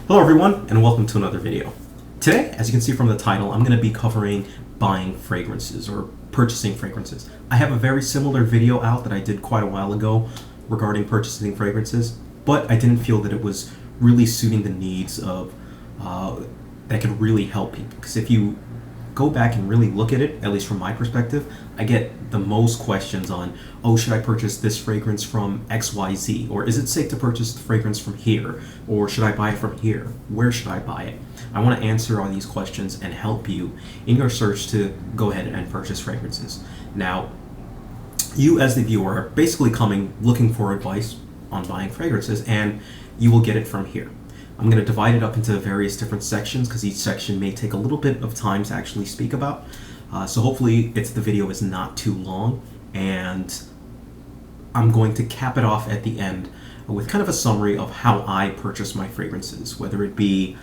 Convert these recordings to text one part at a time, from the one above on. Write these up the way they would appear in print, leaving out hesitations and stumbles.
Hello everyone, and welcome to another video. Today, as you can see from the title, I'm going to be covering buying fragrances or purchasing fragrances. I have a very similar video out that I did quite a while ago regarding purchasing fragrances, but I didn't feel that it was really suiting the needs of that could really help people. Because if you go back and really look at it, at least from my perspective, I get the most questions on, oh, should I purchase this fragrance from XYZ? Or is it safe to purchase the fragrance from here? Or should I buy it from here? Where should I buy it? I want to answer all these questions and help you in your search to go ahead and purchase fragrances. Now, you as the viewer are basically looking for advice on buying fragrances, and you will get it from here. I'm going to divide it up into various different sections because each section may take a little bit of time to actually speak about. So hopefully the video is not too long, and I'm going to cap it off at the end with kind of a summary of how I purchase my fragrances, whether it be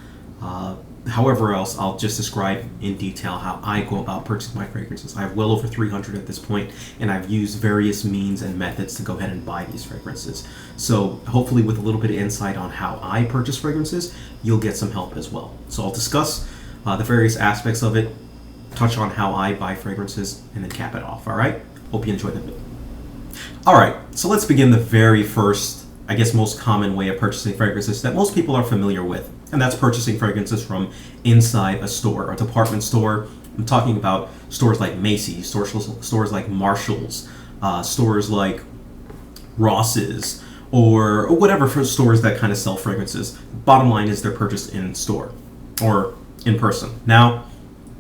however else. I'll just describe in detail how I go about purchasing my fragrances. I have well over 300 at this point, and I've used various means and methods to go ahead and buy these fragrances. So hopefully with a little bit of insight on how I purchase fragrances, you'll get some help as well. So I'll discuss the various aspects of it, touch on how I buy fragrances, and then cap it off. All right? Hope you enjoyed the video. All right, so let's begin the very first, I guess, most common way of purchasing fragrances that most people are familiar with, and that's purchasing fragrances from inside a store, a department store. I'm talking about stores like Macy's, stores like Marshall's, stores like Ross's, or whatever for stores that kind of sell fragrances. Bottom line is they're purchased in store or in person. Now,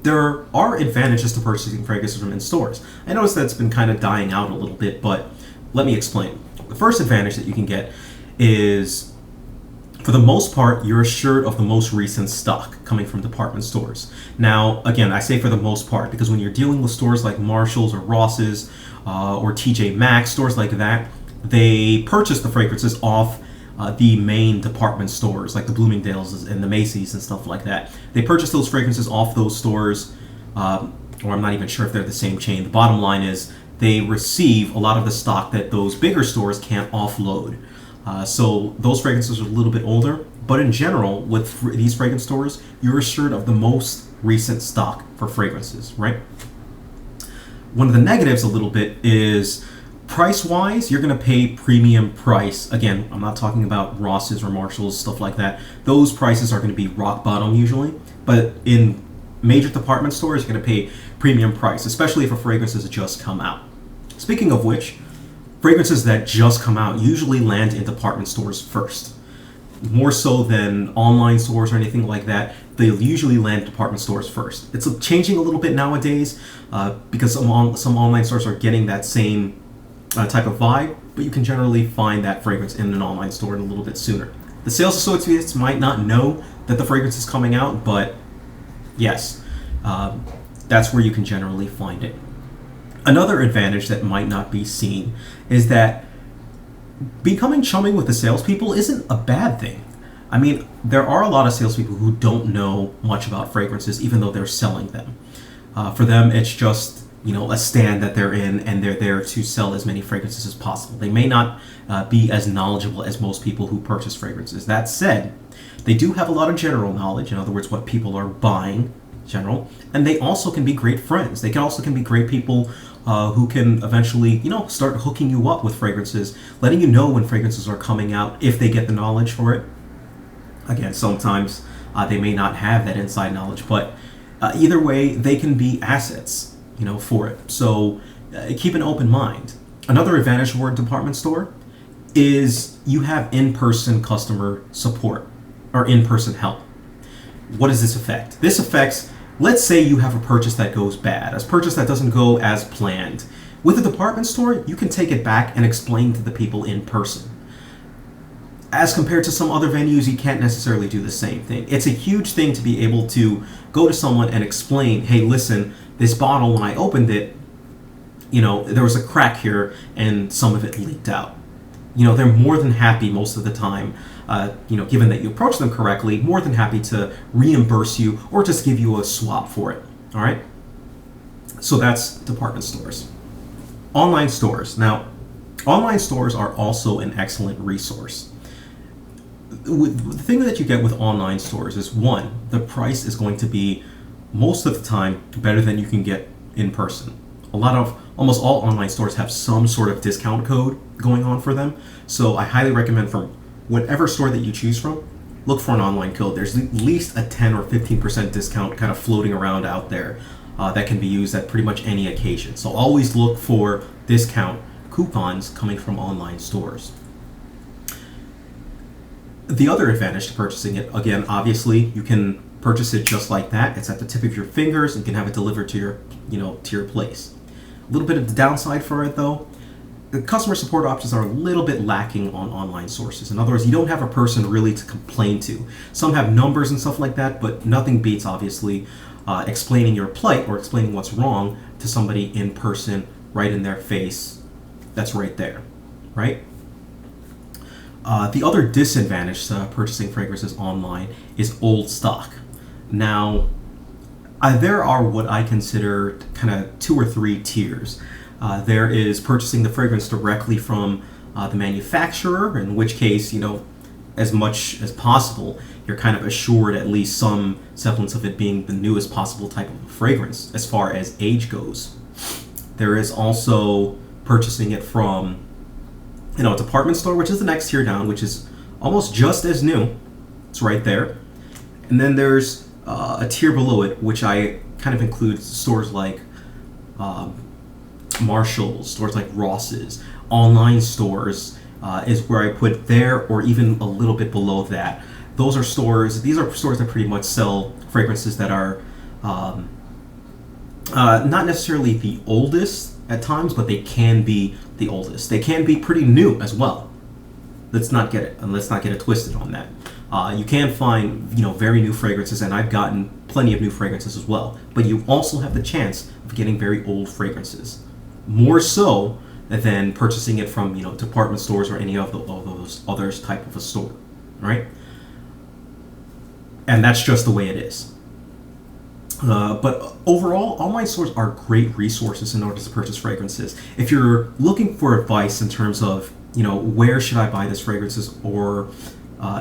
there are advantages to purchasing fragrances from in stores. I notice that's been kind of dying out a little bit, but let me explain. The first advantage that you can get is, for the most part, you're assured of the most recent stock coming from department stores. Now, again, I say for the most part because when you're dealing with stores like Marshall's or Ross's or TJ Maxx, stores like that, they purchase the fragrances off the main department stores like the Bloomingdale's and the Macy's and stuff like that. They purchase those fragrances off those stores, or I'm not even sure if they're the same chain. The bottom line is they receive a lot of the stock that those bigger stores can't offload. So those fragrances are a little bit older, but in general, with these fragrance stores, you're assured of the most recent stock for fragrances, right? One of the negatives a little bit is price-wise, you're going to pay premium price. Again, I'm not talking about Ross's or Marshall's, stuff like that. Those prices are going to be rock bottom usually, but in major department stores, you're going to pay premium price, especially if fragrances have just come out. Speaking of which, fragrances that just come out usually land in department stores first. More so than online stores or anything like that, they'll usually land in department stores first. It's changing a little bit nowadays because some online stores are getting that same type of vibe, but you can generally find that fragrance in an online store a little bit sooner. The sales associates might not know that the fragrance is coming out, but yes, that's where you can generally find it. Another advantage that might not be seen is that becoming chumming with the salespeople isn't a bad thing. I mean, there are a lot of salespeople who don't know much about fragrances, even though they're selling them. For them, it's just a stand that they're in, and they're there to sell as many fragrances as possible. They may not be as knowledgeable as most people who purchase fragrances. That said, they do have a lot of general knowledge, in other words, what people are buying, general, and they also can be great friends. They can be great people who can eventually, start hooking you up with fragrances, letting you know when fragrances are coming out if they get the knowledge for it. Again, sometimes they may not have that inside knowledge, but either way, they can be assets, for it. So keep an open mind. Another advantage for a department store is you have in-person customer support or in-person help. What does this affect? This affects, let's say you have a purchase that goes bad, a purchase that doesn't go as planned. With a department store, you can take it back and explain to the people in person. As compared to some other venues, you can't necessarily do the same thing. It's a huge thing to be able to go to someone and explain, hey, listen, this bottle, when I opened it, there was a crack here and some of it leaked out. They're more than happy most of the time, given that you approach them correctly, more than happy to reimburse you or just give you a swap for it. All right? So that's department stores. Online stores. Now, online stores are also an excellent resource. the thing that you get with online stores is, one, the price is going to be most of the time better than you can get in person. Almost all online stores have some sort of discount code going on for them. So I highly recommend, from whatever store that you choose from, look for an online code. There's at least a 10 or 15% discount kind of floating around out there that can be used at pretty much any occasion. So always look for discount coupons coming from online stores. The other advantage to purchasing it, again, obviously, you can purchase it just like that. It's at the tip of your fingers. You can have it delivered to your place. A little bit of the downside for it, though, the customer support options are a little bit lacking on online sources. In other words, you don't have a person really to complain to. Some have numbers and stuff like that, but nothing beats, obviously, explaining your plight or explaining what's wrong to somebody in person, right in their face. That's right there, right? The other disadvantage to purchasing fragrances online is old stock. Now, there are what I consider kind of 2 or 3 tiers. There is purchasing the fragrance directly from the manufacturer, in which case, as much as possible, you're kind of assured at least some semblance of it being the newest possible type of fragrance as far as age goes. There is also purchasing it from a department store, which is the next tier down, which is almost just as new. It's right there. And then there's a tier below it, which I kind of include stores like Marshall's, stores like Ross's, online stores is where I put there, or even a little bit below that. These are stores that pretty much sell fragrances that are not necessarily the oldest at times, but they can be the oldest. They can be pretty new as well. Let's not get it twisted on that. You can find very new fragrances, and I've gotten plenty of new fragrances as well. But you also have the chance of getting very old fragrances, more so than purchasing it from department stores or any of those others type of a store, right? And that's just the way it is. But overall, online stores are great resources in order to purchase fragrances. If you're looking for advice in terms of, where should I buy this fragrances, or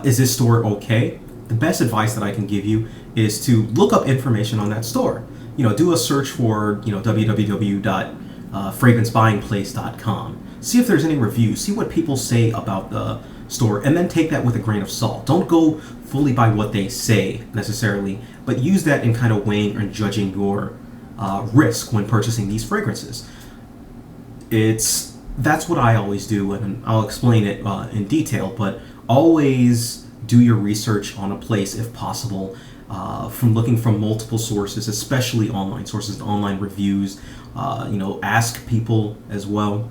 is this store okay? The best advice that I can give you is to look up information on that store. Do a search for, www.fragrancebuyingplace.com. See if there's any reviews. See what people say about the store, and then take that with a grain of salt. Don't go fully by what they say necessarily, but use that in kind of weighing and judging your risk when purchasing these fragrances. That's what I always do, and I'll explain it in detail, but always do your research on a place if possible, from looking from multiple sources, especially online sources, online reviews. Ask people as well.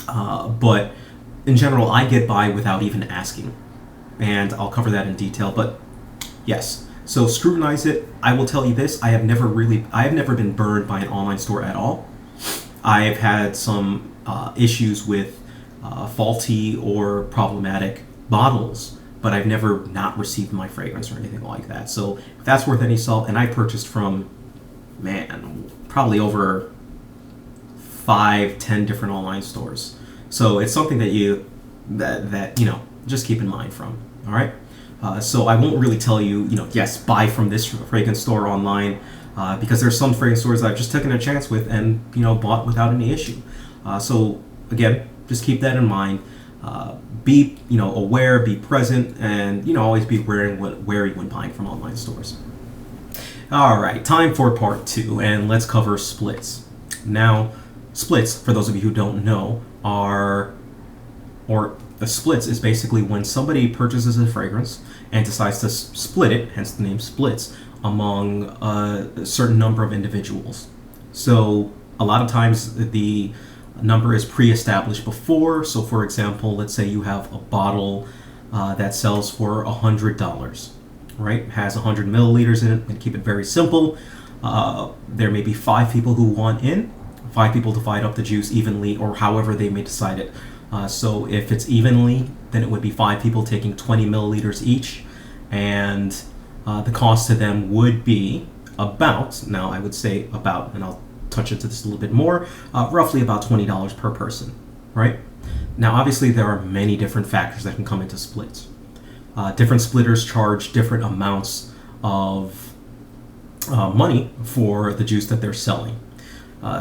But in general, I get by without even asking, and I'll cover that in detail. But yes, so scrutinize it. I will tell you this: I have never been burned by an online store at all. I've had some issues with faulty or problematic bottles, but I've never not received my fragrance or anything like that. So if that's worth any salt, and I purchased from, probably over 5-10 different online stores. So it's something that just keep in mind from. All right. So I won't really tell you, yes, buy from this fragrance store online, because there's some fragrance stores that I've just taken a chance with and bought without any issue. So again, just keep that in mind. Be aware, be present, and always be wary when buying from online stores. All right, time for part 2, and let's cover splits. Now, splits, for those of you who don't know, splits is basically when somebody purchases a fragrance and decides to split it, hence the name splits, among a certain number of individuals. So a lot of times the number is pre-established before. So for example, let's say you have a bottle that sells for $100, right? It has 100 milliliters in it, and keep it very simple. There may be 5 people who want in. 5 people divide up the juice evenly, or however they may decide it. So if it's evenly, then it would be 5 people taking 20 milliliters each, and the cost to them would be about, now I would say about, and I'll touch into this a little bit more, roughly about $20 per person, right? Now obviously there are many different factors that can come into splits. Different splitters charge different amounts of money for the juice that they're selling.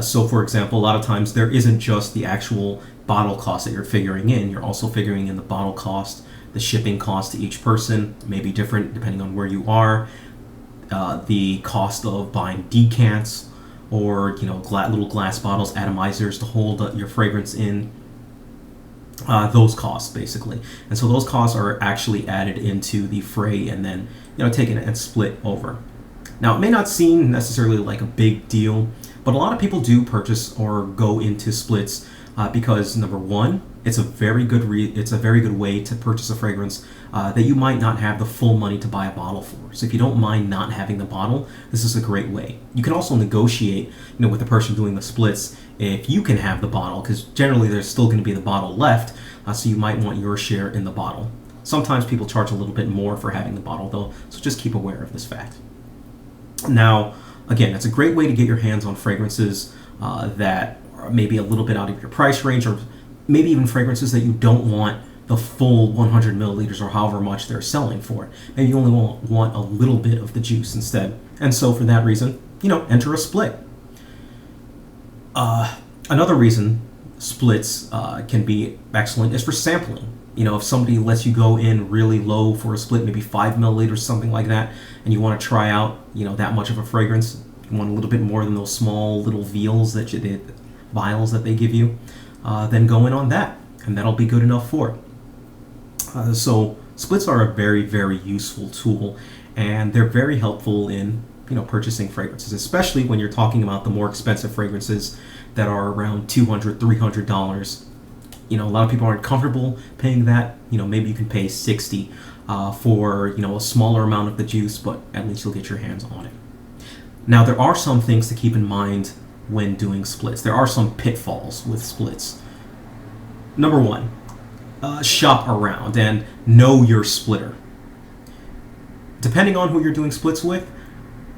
So, for example, a lot of times there isn't just the actual bottle cost that you're figuring in. You're also figuring in the bottle cost, the shipping cost to each person, may be different depending on where you are, the cost of buying decants or little glass bottles, atomizers to hold your fragrance in. Those costs basically, and so those costs are actually added into the fray and then taken and split over. Now, it may not seem necessarily like a big deal, but a lot of people do purchase or go into splits because number one, it's a very good way to purchase a fragrance that you might not have the full money to buy a bottle for. So if you don't mind not having the bottle, this is a great way. You can also negotiate, with the person doing the splits if you can have the bottle, because generally there's still going to be the bottle left, so you might want your share in the bottle. Sometimes people charge a little bit more for having the bottle though, so just keep aware of this fact. Now, again, it's a great way to get your hands on fragrances that are maybe a little bit out of your price range, or maybe even fragrances that you don't want the full 100 milliliters or however much they're selling for. Maybe you only want a little bit of the juice instead. And so for that reason, enter a split. Another reason splits can be excellent is for sampling. If somebody lets you go in really low for a split, maybe 5 milliliters, something like that, and you want to try out, that much of a fragrance, you want a little bit more than those small little vials vials that they give you, then go in on that, and that'll be good enough for it. So splits are a very, very useful tool, and they're very helpful in purchasing fragrances, especially when you're talking about the more expensive fragrances that are around $200, $300. A lot of people aren't comfortable paying that. Maybe you can pay $60 for a smaller amount of the juice, but at least you'll get your hands on it. Now, there are some things to keep in mind when doing splits. There are some pitfalls with splits. Number one, shop around and know your splitter. Depending on who you're doing splits with,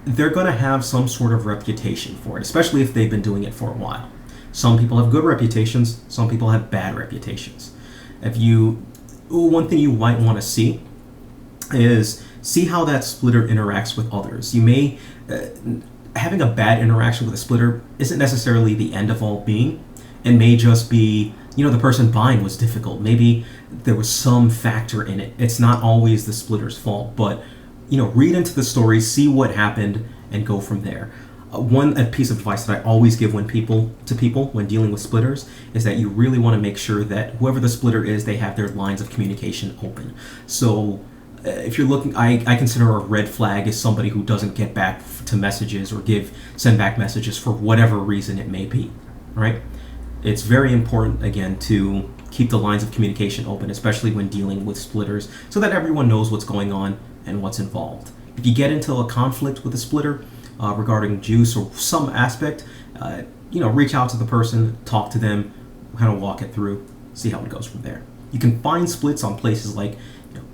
they're going to have some sort of reputation for it, especially if they've been doing it for a while. Some people have good reputations, some people have bad reputations. One thing you might want to see is how that splitter interacts with others. You may, having a bad interaction with a splitter isn't necessarily the end of all being. It may just be, the person buying was difficult. Maybe there was some factor in it. It's not always the splitter's fault, but read into the story, see what happened, and go from there. One piece of advice that I always give when dealing with splitters is that you really want to make sure that whoever the splitter is, they have their lines of communication open. So if you're looking, I consider a red flag as somebody who doesn't get back to messages or send back messages for whatever reason it may be, right? It's very important, again, to keep the lines of communication open, especially when dealing with splitters, so that everyone knows what's going on and what's involved. If you get into a conflict with a splitter regarding juice or some aspect, reach out to the person, talk to them, kind of walk it through, see how it goes from there. You can find splits on places like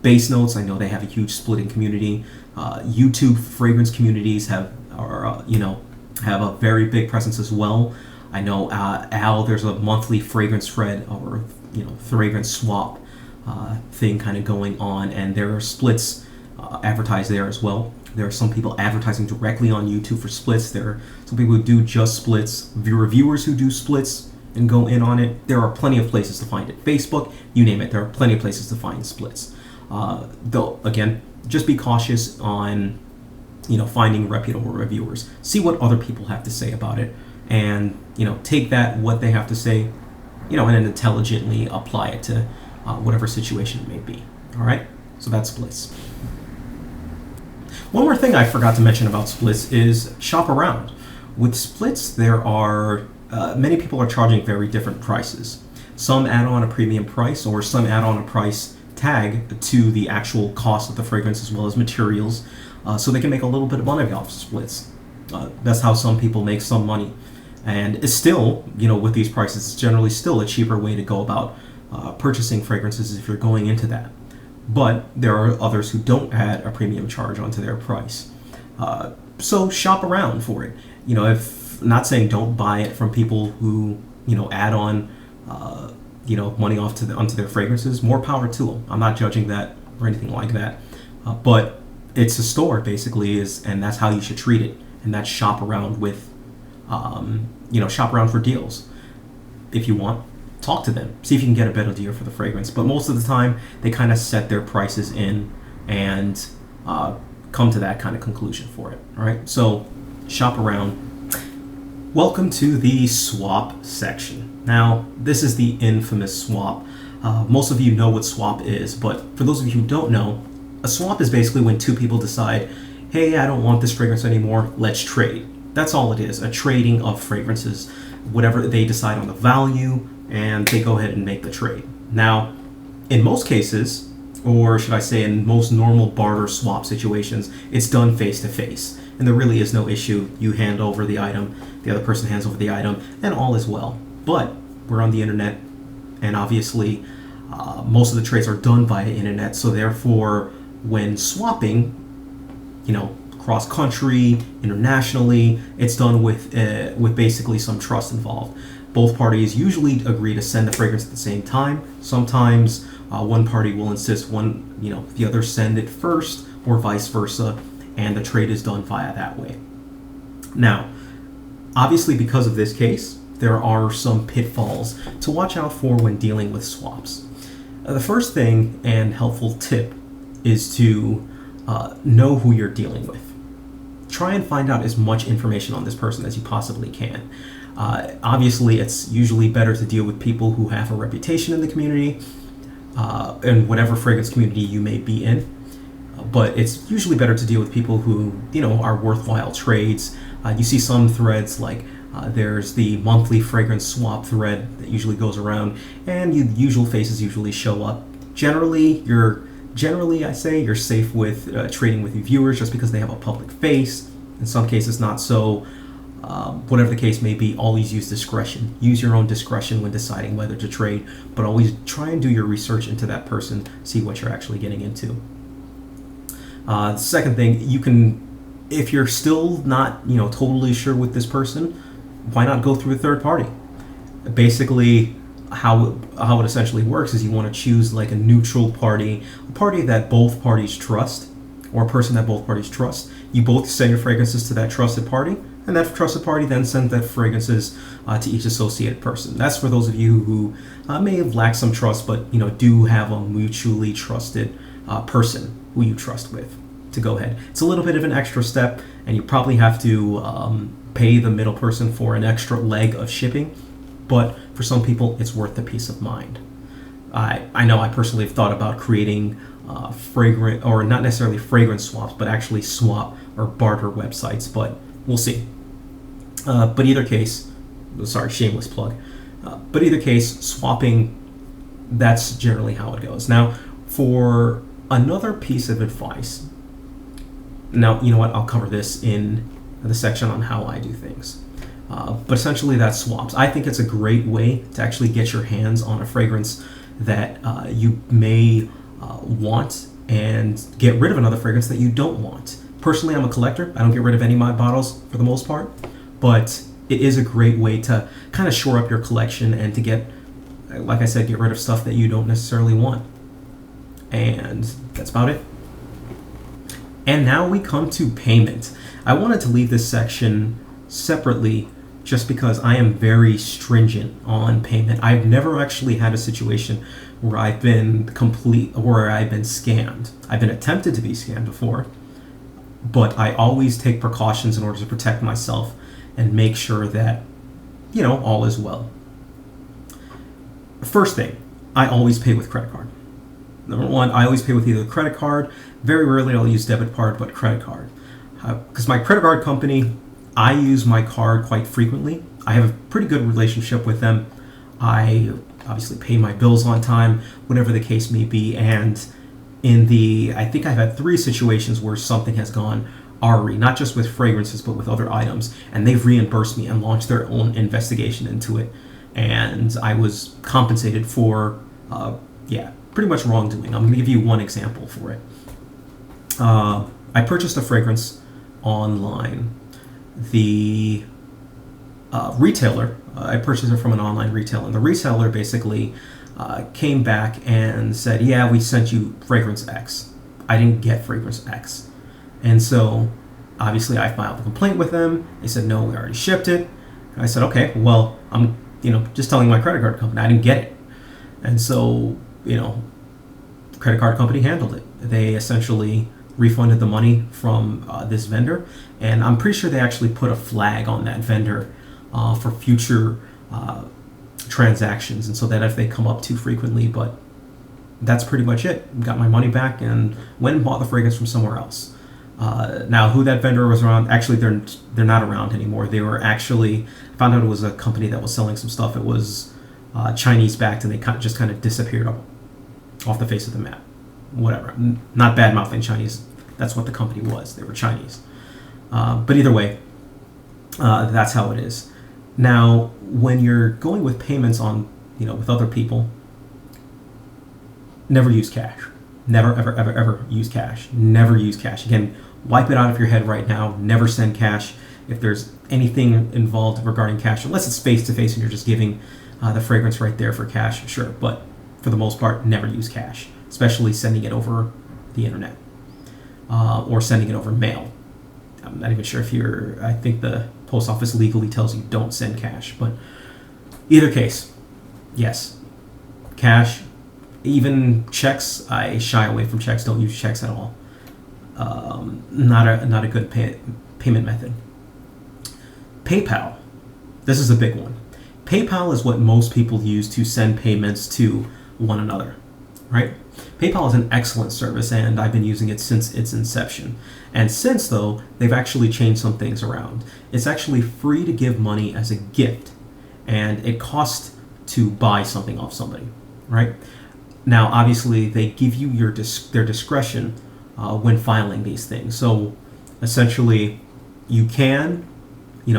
Base Notes. I know they have a huge splitting community. YouTube fragrance communities have a very big presence as well. I know there's a monthly fragrance thread or fragrance swap thing kind of going on, and there are splits advertised there as well. There are some people advertising directly on YouTube for splits. There are some people who do just splits, reviewers who do splits and go in on it. There are plenty of places to find it. Facebook, you name it, there are plenty of places to find splits. Though, again, just be cautious on finding reputable reviewers. See what other people have to say about it, and take what they have to say, and then intelligently apply it to whatever situation it may be. All right, so that's splits. One more thing I forgot to mention about splits is shop around. With splits, there are many people are charging very different prices. Some add on a premium price, or some add on a price tag to the actual cost of the fragrance as well as materials, so they can make a little bit of money off splits. That's how some people make some money. And it's still, with these prices, it's generally still a cheaper way to go about purchasing fragrances if you're going into that. But there are others who don't add a premium charge onto their price. So shop around for it. If not saying don't buy it from people who add on money onto their fragrances. More power to them. I'm not judging that or anything like that. But it's a store basically, and that's how you should treat it. And that's shop around with, shop around for deals. If you want, talk to them, see if you can get a better deal for the fragrance. But most of the time, they kind of set their prices in and come to that kind of conclusion for it. All right, so shop around. Welcome to the swap section. Now, this is the infamous swap. Most of you know what swap is, but for those of you who don't know, a swap is basically when two people decide, hey, I don't want this fragrance anymore, let's trade. That's all it is, a trading of fragrances, whatever they decide on the value, and they go ahead and make the trade. Now, in most cases, or should I say in most normal barter swap situations, it's done face to face. And there really is no issue. You hand over the item, the other person hands over the item, and all is well. But we're on the internet, and obviously most of the trades are done via internet, so therefore when swapping, cross-country, internationally, it's done with basically some trust involved. Both parties usually agree to send the fragrance at the same time. Sometimes one party will insist the other send it first, or vice versa, and the trade is done via that way. Now, obviously because of this case, there are some pitfalls to watch out for when dealing with swaps. The first thing and helpful tip is to know who you're dealing with. Try and find out as much information on this person as you possibly can. Obviously, it's usually better to deal with people who have a reputation in the community, in whatever fragrance community you may be in. But it's usually better to deal with people who, are worthwhile trades. You see some threads like there's the monthly fragrance swap thread that usually goes around, and the usual faces usually show up. Generally, I say you're safe with trading with your viewers just because they have a public face. In some cases, not so. Whatever the case may be, always use discretion. Use your own discretion when deciding whether to trade, but always try and do your research into that person, see what you're actually getting into. The second thing, if you're still not, totally sure with this person, why not go through a third party? Basically, how it essentially works is you want to choose like a neutral party, a party that both parties trust, or a person that both parties trust. You both send your fragrances to that trusted party, and that trusted party then sends that fragrances to each associated person. That's for those of you who may have lacked some trust, but do have a mutually trusted person who you trust with to go ahead. It's a little bit of an extra step, and you probably have to pay the middle person for an extra leg of shipping, but for some people, it's worth the peace of mind. I know I personally have thought about creating fragrant, or not necessarily fragrance swaps, but actually swap or barter websites, but we'll see. But either case, sorry, shameless plug. But either case, swapping, that's generally how it goes. Now, for another piece of advice, now, you know what, I'll cover this in the section on how I do things. But essentially that's swaps. I think it's a great way to actually get your hands on a fragrance that you may want and get rid of another fragrance that you don't want. Personally, I'm a collector. I don't get rid of any of my bottles for the most part, but it is a great way to kind of shore up your collection and to get, like I said, get rid of stuff that you don't necessarily want. And that's about it. And now we come to payment. I wanted to leave this section separately just because I am very stringent on payment. I've never actually had a situation where I've been scammed. I've been attempted to be scammed before, but I always take precautions in order to protect myself and make sure that, all is well. First thing, I always pay with credit card. Number one, I always pay with either credit card. Very rarely I'll use debit card, but credit card. Because my credit card company, I use my card quite frequently. I have a pretty good relationship with them. I obviously pay my bills on time, whatever the case may be. And I think I've had 3 situations where something has gone awry, not just with fragrances, but with other items. And they've reimbursed me and launched their own investigation into it. And I was compensated for, pretty much wrongdoing. I'm going to give you one example for it. I purchased a fragrance online. The retailer, I purchased it from an online retailer, and the retailer basically came back and said, yeah, we sent you fragrance X. I didn't get fragrance X. And so obviously I filed a complaint with them. They said, no, we already shipped it. And I said, okay, well, I'm just telling my credit card company I didn't get it. And so, the credit card company handled it. They essentially refunded the money from this vendor, and I'm pretty sure they actually put a flag on that vendor for future transactions, and so that if they come up too frequently. But that's pretty much it. Got my money back and went and bought the fragrance from somewhere else. Now, who that vendor was around, actually they're not around anymore. They were actually, found out it was a company that was selling some stuff. It was Chinese backed, and they just kind of disappeared off the face of the map. Whatever. Not bad mouthing Chinese. That's what the company was. They were Chinese. But either way, that's how it is. Now, when you're going with payments on, with other people, never use cash. Never, ever, ever, ever use cash. Never use cash. Again, wipe it out of your head right now. Never send cash. If there's anything involved regarding cash, unless it's face-to-face and you're just giving the fragrance right there for cash, sure. But for the most part, never use cash, especially sending it over the internet or sending it over mail. I'm not even sure if I think the post office legally tells you don't send cash, but either case, yes, cash. Even checks, I shy away from checks. Don't use checks at all. Not a good payment method. PayPal. This is a big one. PayPal is what most people use to send payments to one another, right? PayPal is an excellent service, and I've been using it since its inception. And since, though, they've actually changed some things around. It's actually free to give money as a gift, and it costs to buy something off somebody, right? Now, obviously, they give you their discretion when filing these things. So, essentially, you can,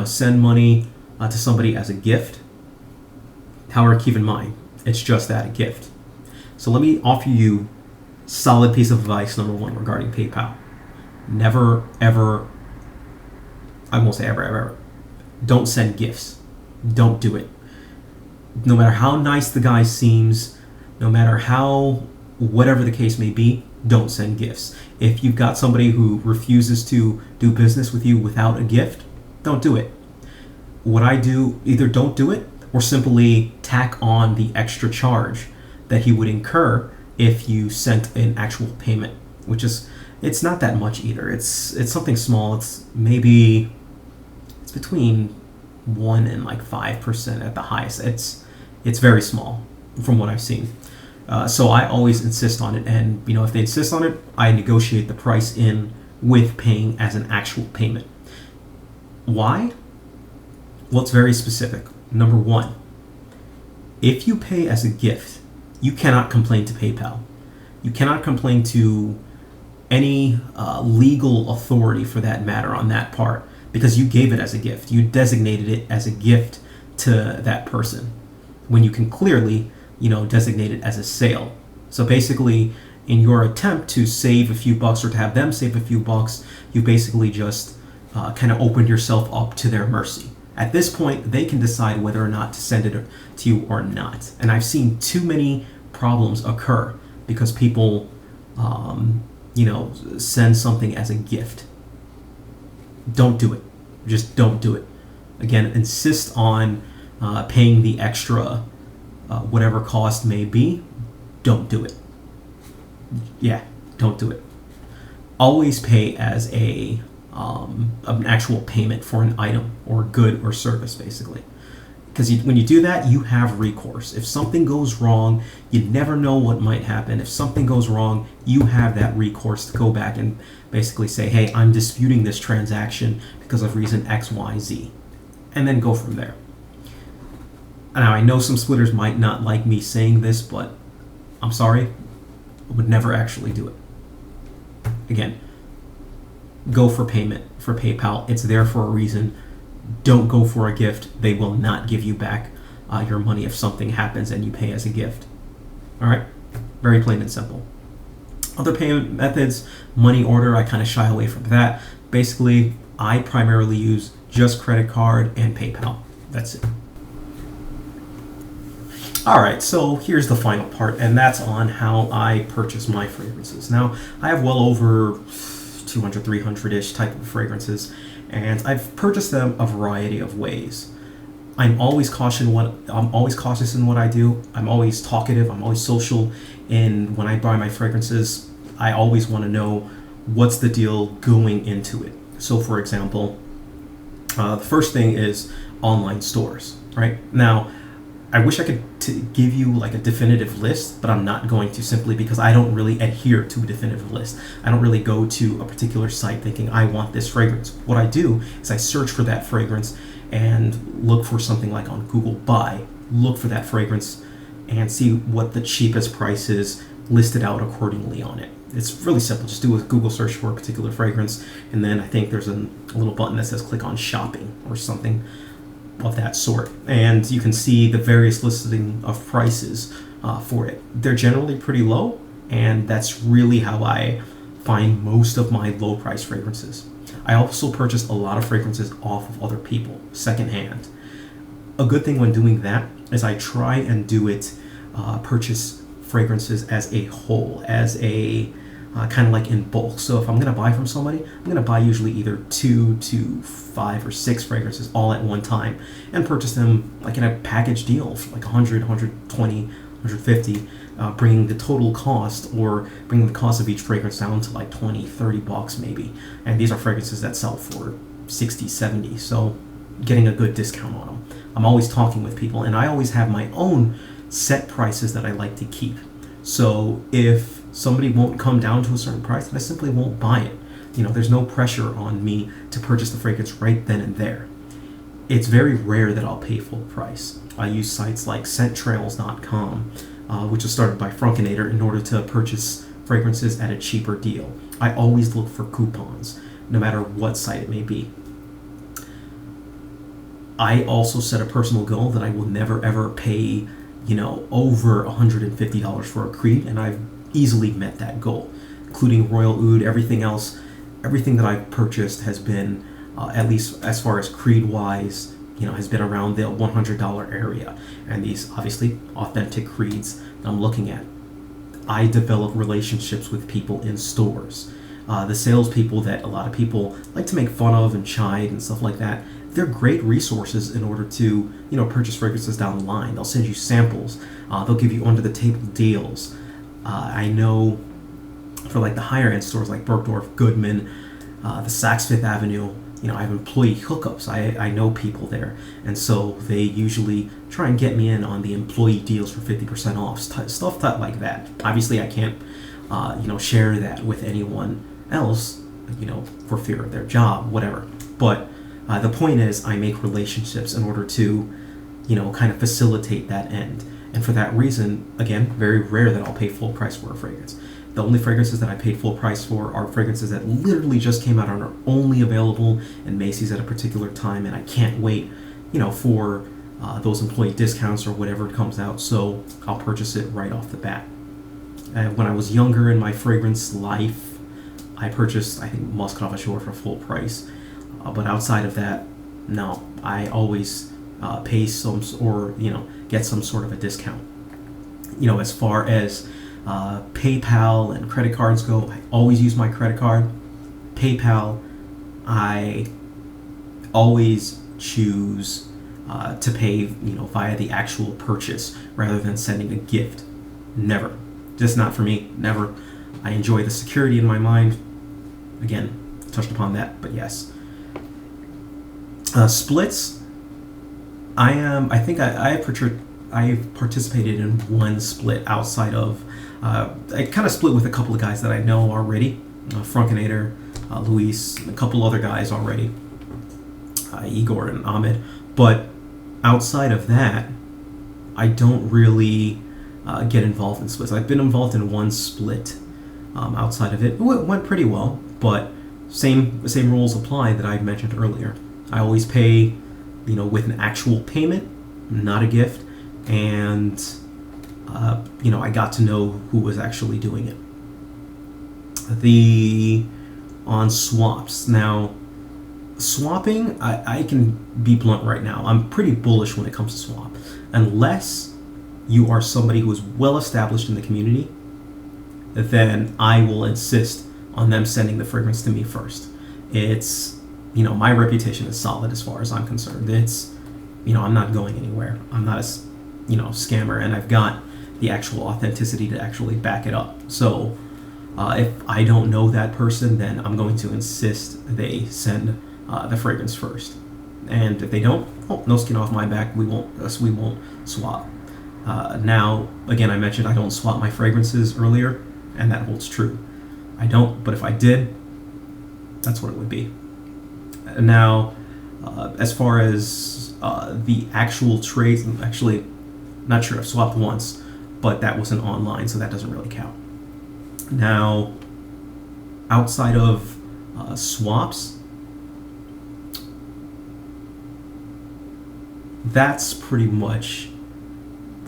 send money to somebody as a gift. However, keep in mind, it's just that, a gift. So let me offer you solid piece of advice, number one, regarding PayPal. Never, ever, I won't say ever, ever, don't send gifts. Don't do it. No matter how nice the guy seems, no matter how, whatever the case may be, don't send gifts. If you've got somebody who refuses to do business with you without a gift, don't do it. What I do, either don't do it or simply tack on the extra charge that he would incur if you sent an actual payment, which is, it's not that much either. It's something small. It's between 1 and 5% at the highest. It's very small from what I've seen. So I always insist on it, and if they insist on it, I negotiate the price in with paying as an actual payment. Why? Well, it's very specific. Number one, if you pay as a gift, you cannot complain to PayPal. You cannot complain to any legal authority for that matter on that part, because you gave it as a gift. You designated it as a gift to that person when you can clearly, designate it as a sale. So basically, in your attempt to save a few bucks or to have them save a few bucks, you basically just kind of opened yourself up to their mercy. At this point, they can decide whether or not to send it to you or not. And I've seen too many problems occur because people, send something as a gift. Don't do it. Just don't do it. Again, insist on paying the extra, whatever cost may be. Don't do it. Yeah, don't do it. Always pay as an actual payment for an item or good or service, basically. Because when you do that, you have recourse. If something goes wrong, you never know what might happen. If something goes wrong, you have that recourse to go back and basically say, hey, I'm disputing this transaction because of reason X, Y, Z. And then go from there. Now, I know some splitters might not like me saying this, but I'm sorry. I would never actually do it. Again, go for payment for PayPal. It's there for a reason. Don't go for a gift. They will not give you back your money if something happens and you pay as a gift. All right? Very plain and simple. Other payment methods, money order, I kind of shy away from that. Basically, I primarily use just credit card and PayPal. That's it. All right, so here's the final part, and that's on how I purchase my fragrances. Now, I have well over 200, 300-ish type of fragrances, and I've purchased them a variety of ways. I'm always cautious in what I do. I'm always talkative. I'm always social. And when I buy my fragrances, I always want to know what's the deal going into it. So, for example, the first thing is online stores. Right now, I wish I could give you like a definitive list, but I'm not going to, simply because I don't really adhere to a definitive list. I don't really go to a particular site thinking I want this fragrance. What I do is I search for that fragrance and look for something like on Google Buy, look for that fragrance and see what the cheapest price is listed out accordingly on it. It's really simple. Just do a Google search for a particular fragrance, and then I think there's a little button that says click on shopping or something of that sort, and you can see the various listing of prices for it. They're generally pretty low, and that's really how I find most of my low price fragrances. I also purchased a lot of fragrances off of other people, secondhand. A good thing when doing that is I try and do it, purchase fragrances as a whole, as a kind of like in bulk. So if I'm going to buy from somebody, I'm going to buy usually either 2 to 5 or 6 fragrances all at one time and purchase them like in a package deal for like 100, 120, 150, bringing the total cost or bringing the cost of each fragrance down to like 20, 30 bucks maybe. And these are fragrances that sell for 60, 70. So getting a good discount on them. I'm always talking with people, and I always have my own set prices that I like to keep. So if somebody won't come down to a certain price, then I simply won't buy it. There's no pressure on me to purchase the fragrance right then and there. It's very rare that I'll pay full price. I use sites like scenttrails.com, which was started by Frunkinator, in order to purchase fragrances at a cheaper deal. I always look for coupons, no matter what site it may be. I also set a personal goal that I will never ever pay over $150 for a Creed, and I've easily met that goal, including Royal Oud. Everything that I've purchased has been, at least as far as Creed wise, has been around the $100 area. And these obviously authentic Creeds that I'm looking at, I develop relationships with people in stores. The salespeople that a lot of people like to make fun of and chide and stuff like that, they're great resources in order to, purchase fragrances down the line. They'll send you samples. They'll give you under the table deals. I know for like the higher end stores like Bergdorf, Goodman, the Saks Fifth Avenue, I have employee hookups. I know people there. And so they usually try and get me in on the employee deals for 50% off, stuff like that. Obviously I can't, share that with anyone else, for fear of their job, whatever. But the point is, I make relationships in order to, kind of facilitate that end. And for that reason, again, very rare that I'll pay full price for a fragrance. The only fragrances that I paid full price for are fragrances that literally just came out and are only available in Macy's at a particular time, and I can't wait, for those employee discounts or whatever comes out, so I'll purchase it right off the bat. When I was younger in my fragrance life, I purchased, I think, Muscat Ashore for full price. But outside of that, no, I always pay some, or get some sort of a discount. As far as PayPal and credit cards go, I always use my credit card. PayPal, I always choose to pay, via the actual purchase rather than sending a gift. Never, just not for me. Never. I enjoy the security in my mind. Again, touched upon that, but yes. Splits. I think I've participated in one split outside of. I kind of split with a couple of guys that I know already, Frunkinator, Luis, and a couple other guys already, Igor and Ahmed. But outside of that, I don't really get involved in splits. I've been involved in one split. Outside of it went pretty well, but same rules apply that I mentioned earlier. I always pay, with an actual payment, not a gift, and I got to know who was actually doing it. On swaps. Now, swapping, I can be blunt right now. I'm pretty bullish when it comes to swap, unless you are somebody who is well established in the community, then I will insist on them sending the fragrance to me first. It's, my reputation is solid as far as I'm concerned. It's, I'm not going anywhere. I'm not a, scammer, and I've got the actual authenticity to actually back it up. So if I don't know that person, then I'm going to insist they send the fragrance first. And if they don't, no skin off my back. We won't swap. Now, again, I mentioned I don't swap my fragrances earlier, and that holds true. I don't, but if I did, that's what it would be. Now, as far as the actual trades, I'm actually not sure. I've swapped once, but that wasn't online, so that doesn't really count. Now, outside of swaps, that's pretty much,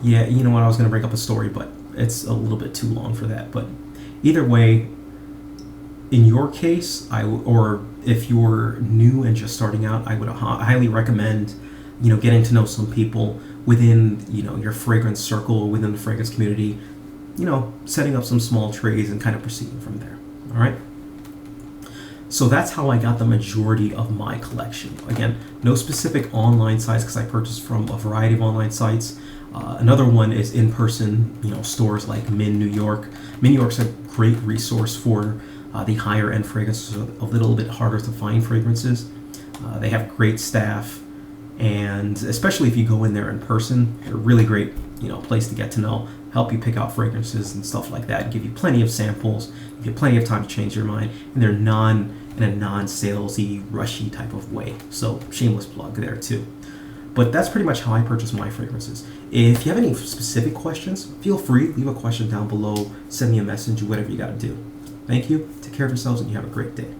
yeah, you know what, I was going to bring up a story, but it's a little bit too long for that. But either way, in your case, or if you're new and just starting out, I would highly recommend, getting to know some people within, your fragrance circle, within the fragrance community, setting up some small trades and kind of proceeding from there. All right. So that's how I got the majority of my collection. Again, no specific online sites because I purchased from a variety of online sites. Another one is in-person, stores like Min New York. Min New York's a great resource for the higher end fragrances, a little bit harder to find fragrances. They have great staff, and especially if you go in there in person, they're a really great, place to get to know, help you pick out fragrances and stuff like that, give you plenty of samples, give you plenty of time to change your mind, and they're in a non-salesy, rushy type of way. So shameless plug there too. But that's pretty much how I purchase my fragrances. If you have any specific questions, feel free, leave a question down below, send me a message, whatever you gotta do. Thank you, take care of yourselves, and you have a great day.